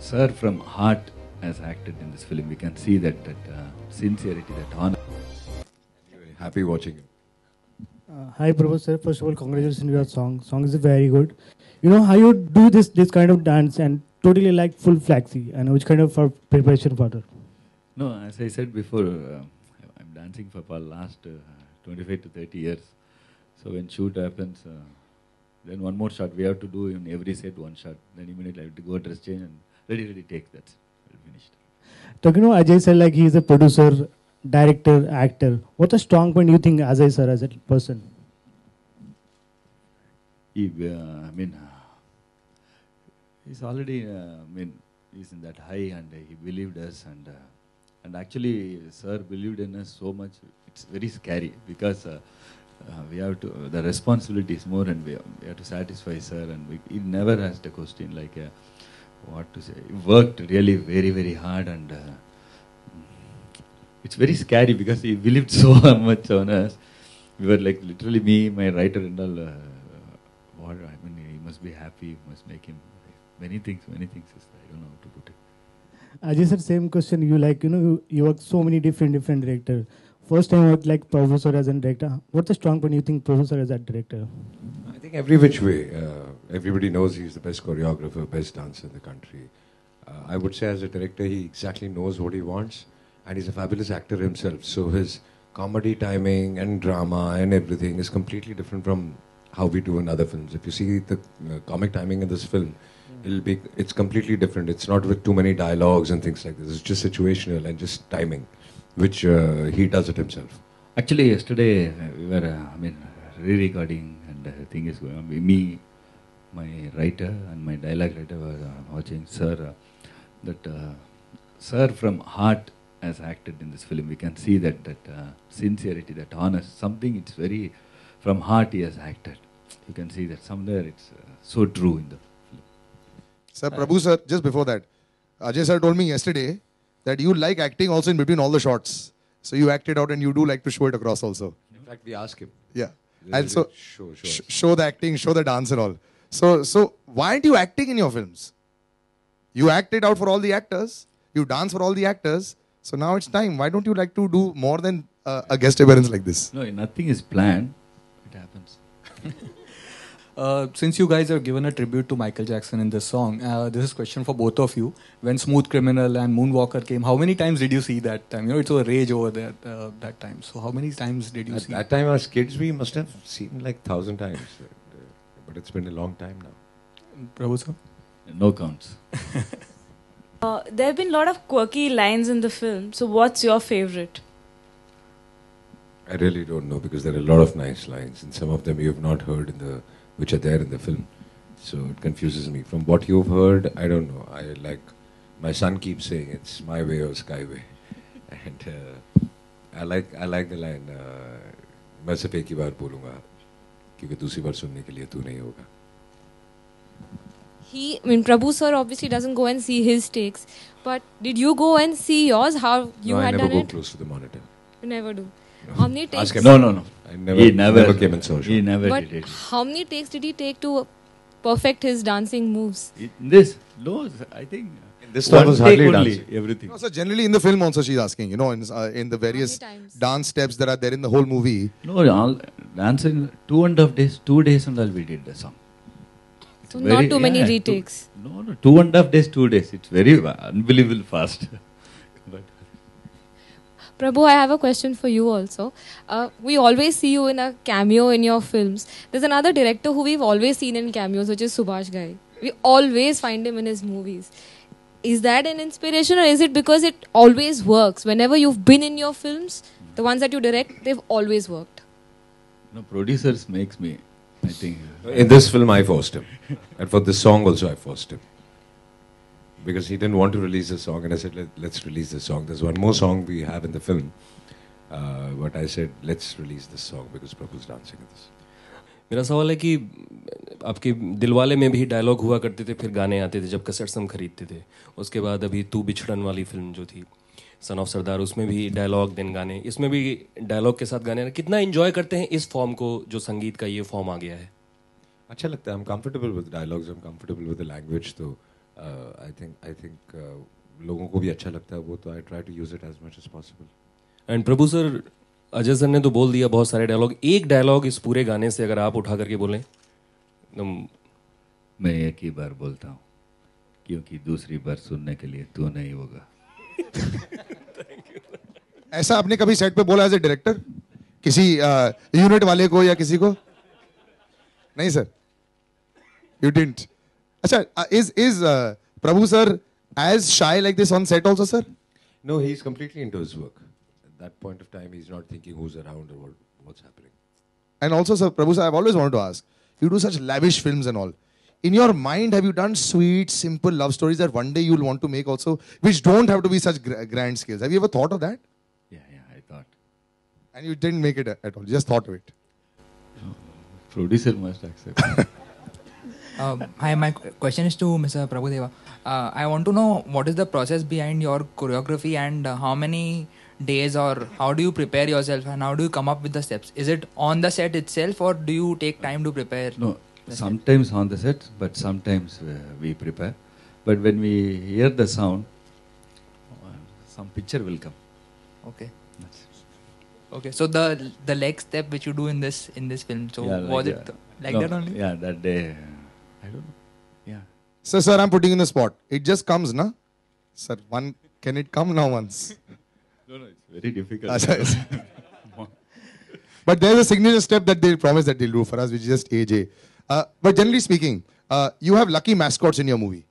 Sir from heart has acted in this film. We can see that sincerity, that honor. Happy watching it. Hi, Professor. First of all, congratulations on your song. Song is very good. You know how you do this kind of dance and totally like full flexi, and which kind of preparation for that? No, as I said before, I'm dancing for the last 25 to 30 years. So when shoot happens, then one more shot. We have to do in every set one shot. Then immediately I have to go dress change and ready, take that. Finished. Talking about Ajay sir, like he is a producer, director, actor. What's a strong point you think Ajay sir as a person? He's already, he's in that high and he believed us and actually, sir believed in us so much. It's very scary because we have to, the responsibility is more and we have to satisfy sir and he never asked a question like what to say. He worked really very, very hard and it's very scary because he believed so much on us. We were like literally me, my writer and all, he must be happy, must make him many things, I don't know how to put it. Ajay sir, same question. You work so many different directors. First time I worked like Professor as a director. What's the strong point you think Professor as a director? I think every which way. Everybody knows he's the best choreographer, best dancer in the country. I would say as a director, he exactly knows what he wants. And he's a fabulous actor himself. So his comedy timing and drama and everything is completely different from how we do in other films. If you see the comic timing in this film, it's completely different. It's not with too many dialogues and things like this. It's just situational and just timing, which he does it himself. Actually, yesterday we were, re-recording and the thing is going on. Me, my writer and my dialogue writer were watching Sir, Sir from heart has acted in this film. We can see that sincerity, that honest, something it's very, from heart he has acted. You can see that somewhere it's so true in the film. Sir, Prabhu sir, just before that, Ajay sir told me yesterday that you like acting also in between all the shots. So you act it out and you do like to show it across also. In fact, we ask him. Yeah. And so show the acting, show the dance and all. So why aren't you acting in your films? You act it out for all the actors. You dance for all the actors. So now it's time. Why don't you like to do more than a guest appearance like this? No, nothing is planned. It happens. Since you guys have given a tribute to Michael Jackson in this song, this is a question for both of you. When Smooth Criminal and Moonwalker came, how many times did you see that time? It was a rage over there that time. So how many times did you see? At that time as kids, we must have seen like 1,000 times. But it's been a long time now. Prabhu sir? No counts. There have been a lot of quirky lines in the film. So what's your favorite? I really don't know because there are a lot of nice lines and some of them you have not heard which are there in the film. So it confuses me. From what you've heard, I don't know. My son keeps saying it's my way or skyway. And I like the line, मैं सिर्फ एक ही बार बोलूँगा क्योंकि दूसरी बार सुनने के लिए तू नहीं होगा. Prabhu sir obviously doesn't go and see his takes, but did you go and see yours? How you had done it? I never go close to the monitor. You never do. How many takes? Ask him. No. I never came and saw a show. He never but did it. How many takes did he take to perfect his dancing moves? I think this time was hardly only everything. No, so generally in the film also she's asking, in the various dance steps that are there in the whole movie. No, all dancing 2.5 days, 2 days and all we did the song. So not too many retakes. No, 2.5 days, 2 days. It's very unbelievable fast. But Prabhu, I have a question for you also. We always see you in a cameo in your films. There's another director who we've always seen in cameos, which is Subhash Ghai. We always find him in his movies. Is that an inspiration or is it because it always works? Whenever you've been in your films, the ones that you direct, they've always worked. No, producers makes me, I think. In this film, I forced him. And for this song also, I forced him. Because he didn't want to release the song, and I said, let's release the song. There's one more song we have in the film. But I said, let's release this song because Prabhu's dancing in this. मेरा सवाल है कि आपके दिलवाले में भी dialogue हुआ करते थे, फिर गाने आते थे जब कैसेट्स हम खरीदते थे. उसके बाद अभी तू बिछड़न वाली फिल्म जो थी, सन ऑफ सरदार, उसमें भी डायलॉग देन गाने, इसमें भी डायलॉग के साथ गाने. कितना एंजॉय करते हैं इस फॉर्म को जो संगीत का ये फॉर्म आ गया है? अच्छा लगता है. I'm comfortable with dialogues, I'm comfortable with the language. तो I think लोगों को भी अच्छा लगता है वो, तो I try to use it as much as possible. And Prabhu sir, Ajay sir ने तो बोल दिया बहुत सारे डायलॉग, एक डायलॉग इस पूरे गाने से अगर आप उठा करके बोलें एकदम। मैं एक ही बार बोलता हूँ, क्योंकि दूसरी बार सुनने के लिए तू नहीं होगा। ऐसा आपने कभी सेट पे बोला एज ए डायरेक्टर किसी यूनिट वाले को या किसी को? नहीं सर, यू डिडंट। अच्छा, is Prabhu sir as shy like this on set also, sir? No, he's completely into his work. At that point of time, he's not thinking who's around or what's happening. And also, sir, Prabhu sir, I've always wanted to ask, you do such lavish films and all. In your mind, have you done sweet, simple love stories that one day you'll want to make also, which don't have to be such grand scales? Have you ever thought of that? Yeah, I thought. And you didn't make it at all, you just thought of it. Producer must accept. Hi, my question is to Mr. Prabhudeva. I want to know what is the process behind your choreography and how many days or how do you prepare yourself and how do you come up with the steps? Is it on the set itself or do you take time to prepare? No, sometimes on the set, but sometimes we prepare. But when we hear the sound, some picture will come. Okay. Okay, so the leg step which you do in this film, so Yeah, was like, it like no, that only? Yeah, that day, I don't know. Yeah. Sir, I'm putting in the spot. It just comes, na? Sir, can it come now once? No, it's very difficult. But there's a signature step that they'll promise that they'll do for us, which is just AJ. But generally speaking, you have lucky mascots in your movie.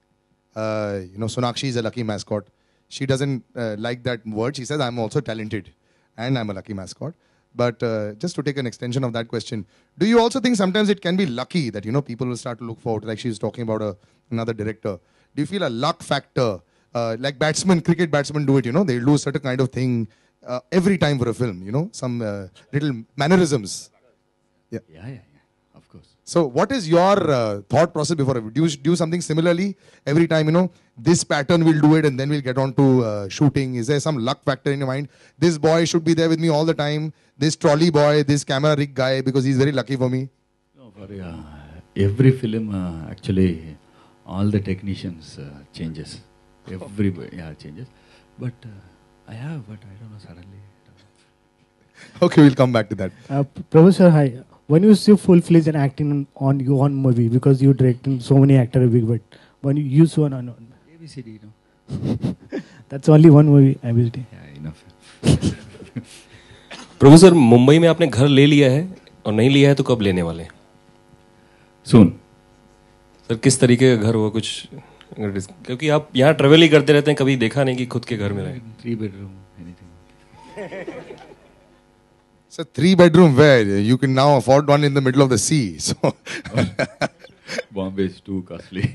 Sonakshi is a lucky mascot. She doesn't like that word. She says, I'm also talented and I'm a lucky mascot. But just to take an extension of that question, do you also think sometimes it can be lucky that, people will start to look forward, like she was talking about another director. Do you feel a luck factor? Like cricket batsmen do it, they'll do a certain kind of thing every time for a film, some little mannerisms. Yeah, of course. So what is your thought process before? Do you do something similarly every time, this pattern we'll do it and then we'll get on to shooting? Is there some luck factor in your mind? This boy should be there with me all the time. This trolley boy, this camera rig guy, because he's very lucky for me. No, for every film, actually, all the technicians changes. Everybody changes. But I have, but I don't know, suddenly. Okay, we'll come back to that. Professor, hi. When you see full-fledged and acting on your own movie, because you directing so many actors, big, but when you use one on ABCD, that's only one movie, ABCD. Yeah, enough. Prabhu sir, Mumbai में आपने घर ले लिया है और नहीं लिया है तो कब लेने वाले हैं? Soon. सर, किस तरीके का घर हुआ कुछ? क्योंकि आप यहाँ ट्रेवल ही करते रहते हैं, कभी देखा नहीं कि खुद के घर में रहे. 3 bedroom, anything. So 3 bedroom where you can now afford one in the middle of the sea. So Bombay is too costly.